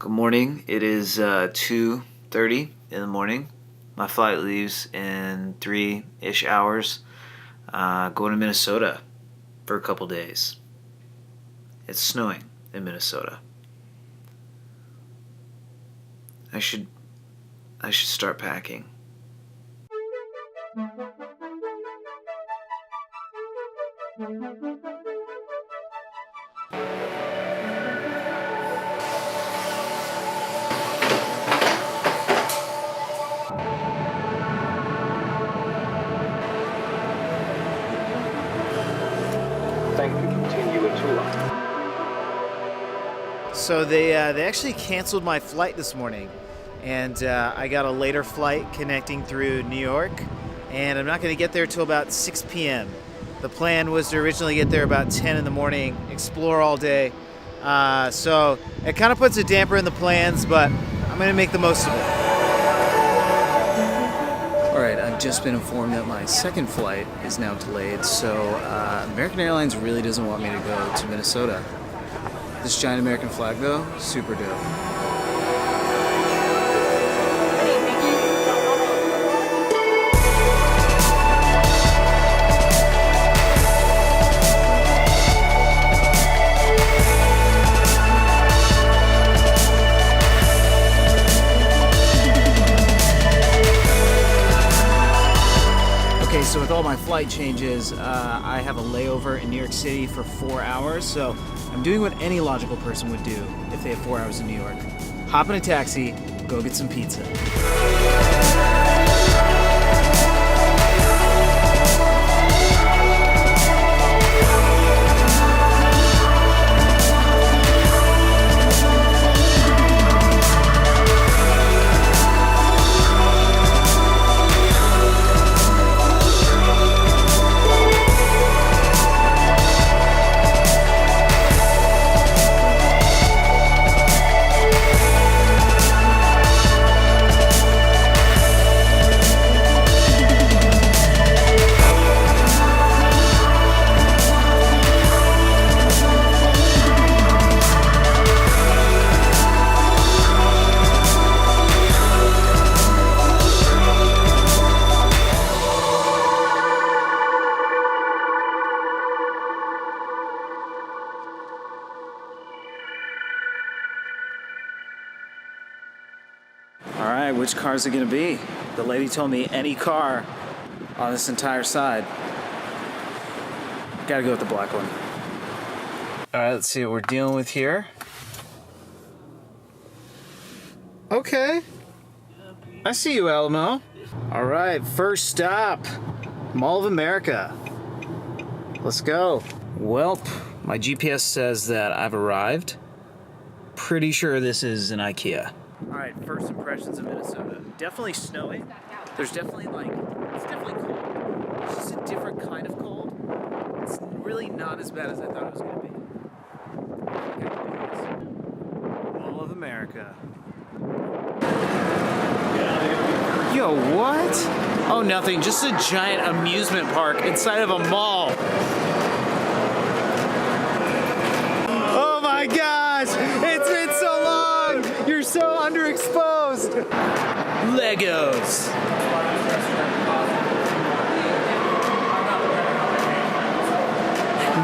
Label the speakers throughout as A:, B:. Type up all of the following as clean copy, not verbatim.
A: Good morning. It is 2:30 in the morning. My flight leaves in 3-ish hours. Going to Minnesota for a couple days. It's snowing in Minnesota. I should start packing.
B: So they actually canceled my flight this morning, and I got a later flight connecting through New York, and I'm not going to get there till about 6 p.m. The plan was to originally get there about 10 in the morning, explore all day, so it kind of puts a damper in the plans, but I'm going to make the most of it. Alright, I've just been informed that my second flight is now delayed, so American Airlines really doesn't want me to go to Minnesota. This giant American flag, though, super dope. Okay, so with all my flight changes, I have a layover in New York City for 4 hours, so I'm doing what any logical person would do if they have 4 hours in New York. Hop in a taxi, go get some pizza. Alright, which car is it going to be? The lady told me any car on this entire side. Gotta go with the black one. Alright, let's see what we're dealing with here. Okay. I see you, Alamo. Alright, first stop. Mall of America. Let's go. Welp, my GPS says that I've arrived. Pretty sure this is an IKEA. Alright, first impressions of Minnesota. Definitely snowy. There's definitely it's definitely cold. It's just a different kind of cold. It's really not as bad as I thought it was going to be. Mall of America. Yo, what? Oh, nothing. Just a giant amusement park inside of a mall. Oh my gosh! It's been so long! You're so underexposed! Legos!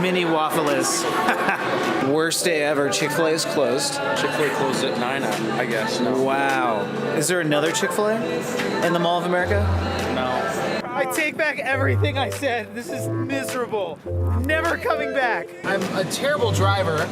B: Mini Waffles. Worst day ever. Chick-fil-A is closed.
C: Chick-fil-A closed at 9, I guess. No.
B: Wow. Is there another Chick-fil-A in the Mall of America?
C: No.
B: I take back everything I said. This is miserable. Never coming back. I'm a terrible driver,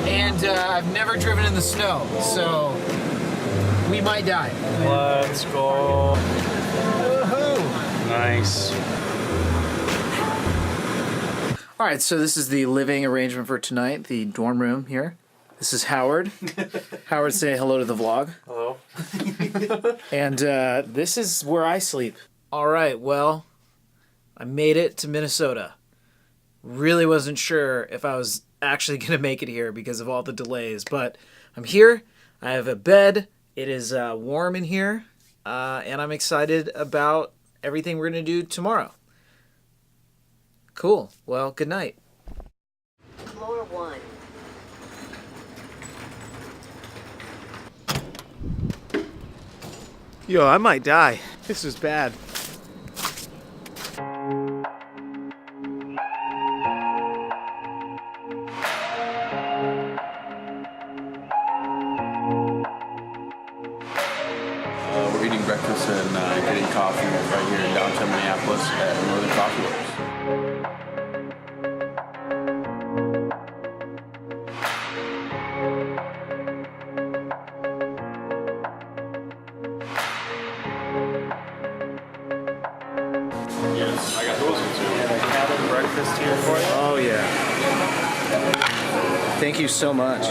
B: and I've never driven in the snow, so we might die.
C: Let's go.
B: Woohoo!
C: Nice.
B: All right, so this is the living arrangement for tonight, the dorm room here. This is Howard. Howard, say hello to the vlog.
C: Hello.
B: And this is where I sleep. All right, well, I made it to Minnesota. Really wasn't sure if I was actually going to make it here because of all the delays, but I'm here. I have a bed. It is warm in here, and I'm excited about everything we're going to do tomorrow. Cool. Well, good night.
D: Floor 1.
B: Yo, I might die. This is bad.
C: We're eating breakfast and getting coffee right here in downtown Minneapolis at Northern Coffee Works. Yes, I got those too.
B: Cabin breakfast here for you? Oh, yeah. Thank you so much.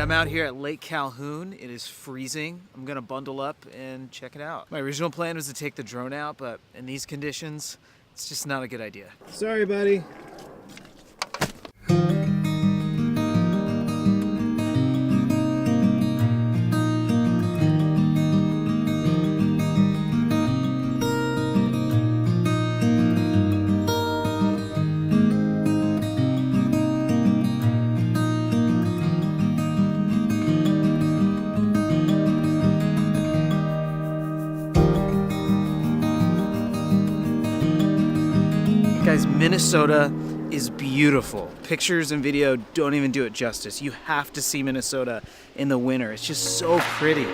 B: I'm out here at Lake Calhoun. It is freezing. I'm gonna bundle up and check it out. My original plan was to take the drone out, but in these conditions, it's just not a good idea. Sorry, buddy. Guys, Minnesota is beautiful. Pictures and video don't even do it justice. You have to see Minnesota in the winter. It's just so pretty.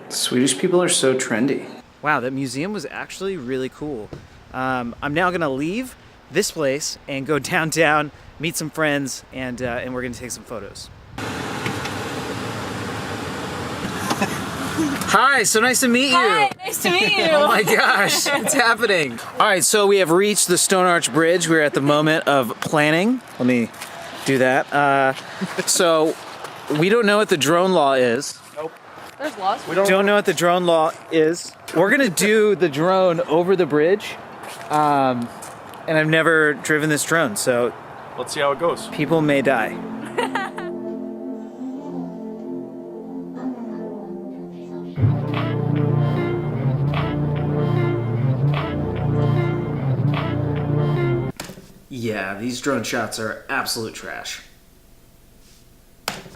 B: Swedish people are so trendy. Wow, that museum was actually really cool. I'm now gonna leave this place and go downtown, meet some friends, and we're gonna take some photos. Hi, so nice to meet you.
D: Hi, nice to meet you.
B: Oh my gosh, it's happening. All right, so we have reached the Stone Arch Bridge. We're at the moment of planning. Let me do that. So we don't know what the drone law is.
D: There's laws.
B: We don't know what the drone law is. We're gonna do the drone over the bridge. And I've never driven this drone, so
C: Let's see how it goes.
B: people may die. Yeah, these drone shots are absolute trash.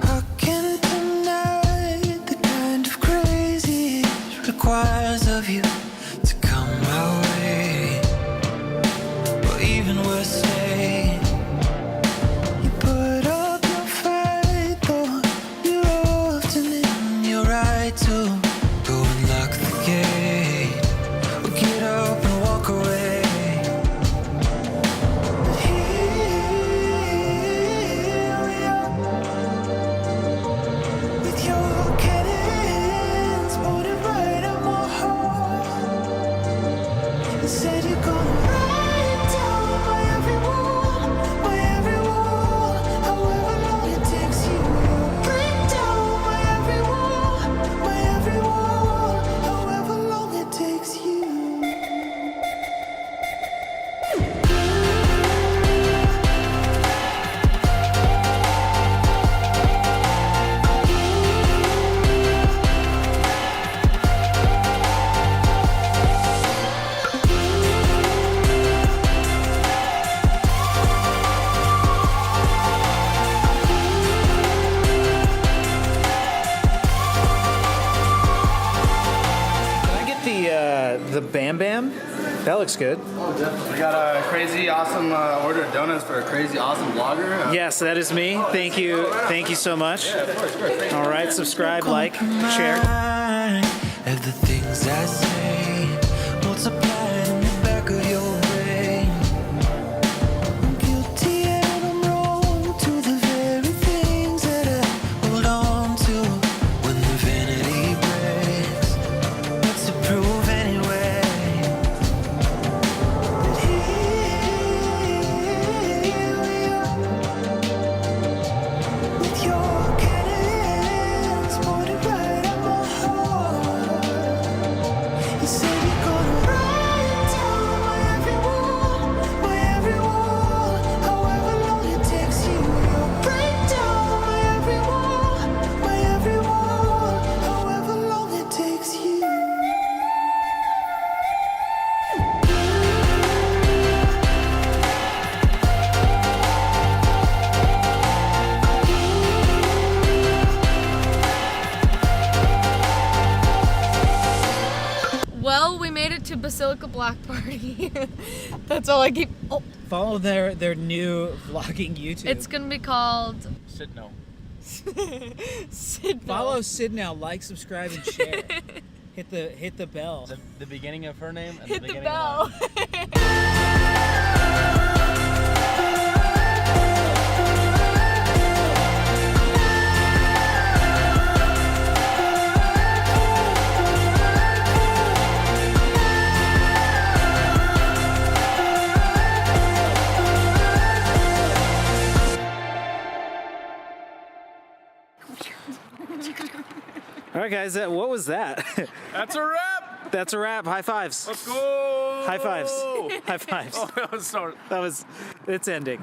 E: I can't deny the kind of crazy it requires of you to come my way. But even worse, stay. You put up your fight, though you're often in your right to go and lock the gate or get up and walk away. Said
B: the Bam Bam. That looks good.
F: We got a crazy awesome order of donuts for a crazy awesome vlogger.
B: Yes, that is me. Thank you. Thank you so much.
F: Yeah, of course.
B: All right, subscribe, like, share.
E: Of the things I say, multiplied in the back of your brain. I'm guilty and I'm wrong to the very things that I hold on to. When the vanity breaks, what's to prove anyway? But here we are, with your cannons pointed right at my heart. You say you're gonna write down my every wall, however long it takes you. You'll break down my every wall, however long it takes you.
D: Well, we made it to Basilica Black Party. That's all I keep. Oh,
B: Follow their new vlogging YouTube.
D: it's gonna be called
C: Sit no.
D: Sid.
B: Follow Sid now. Like, subscribe, and share. hit the bell.
C: The beginning of her name and
D: Hit
C: the
D: the
C: beginning
D: bell.
C: of mine.
B: All right, guys. What was that?
C: That's a wrap.
B: That's a wrap. High fives.
C: Let's go.
B: High fives. High fives.
C: Oh, that was so.
B: That was. It's ending.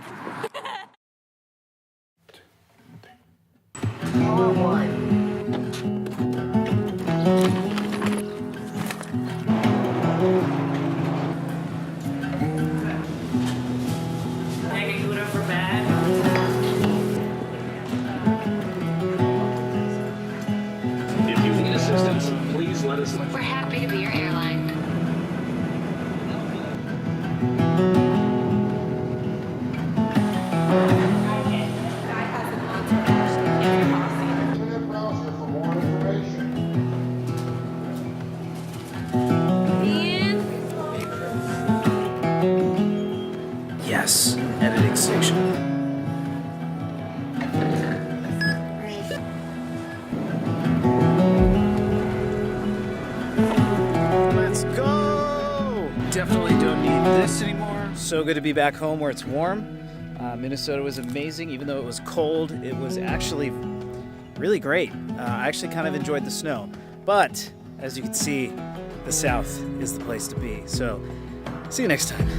G: If you need assistance, please let us know.
H: We're happy to be your airline.
B: Yes. Editing station. Let's go! Definitely don't need this anymore. So good to be back home where it's warm. Minnesota was amazing, even though it was cold. It was actually really great. I actually kind of enjoyed the snow. But as you can see, the South is the place to be. So see you next time.